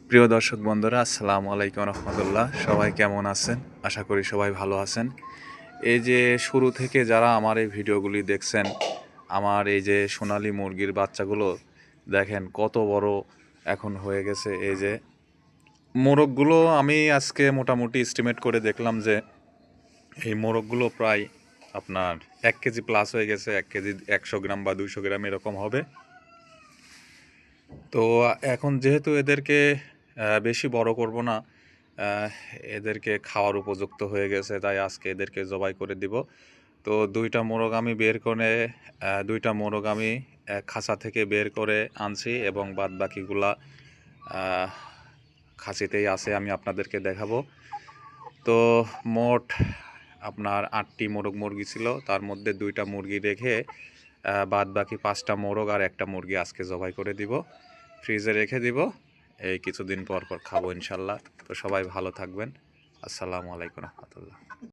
প্রিয় দর্শক বন্ধুরা, আসসালামু আলাইকুম রহমতুল্লাহ। সবাই কেমন আছেন? আশা করি সবাই ভালো আছেন। এই যে শুরু থেকে যারা আমার এই ভিডিওগুলি দেখছেন, আমার এই যে সোনালী মুরগির বাচ্চাগুলো দেখেন কত বড় এখন হয়ে গেছে। এই যে মোরগগুলো আমি আজকে মোটামুটি এস্টিমেট করে দেখলাম যে এই মোরগগুলো প্রায় আপনার 1 কেজি প্লাস হয়ে গেছে। 1 কেজি 100 গ্রাম বা 200 গ্রাম এরকম হবে। তো এখন যেহেতু এদেরকে বেশি বড় করব না, আহ, এদেরকে খাওয়ার উপযুক্ত হয়ে গেছে, তাই আজকে এদেরকে জবাই করে দিব। তো দুইটা মোরগ আমি খাঁচা থেকে বের করে আনছি এবং বাদ বাকিগুলা আহ, খাঁচিতেই আছে, আমি আপনাদেরকে দেখাবো। তো মোট আপনার 8টি মোরগ মুরগি ছিল, তার মধ্যে 2টা মুরগি রেখে বাদ বাকি 5টা মোরগ আর একটা মুরগি আজকে জবাই করে দিব, ফ্রিজে রেখে দিব। এই কিছুদিন পর পর খাবো ইনশাল্লাহ। তো সবাই ভালো থাকবেন। আসসালামু আলাইকুম রহমতুল্লাহ।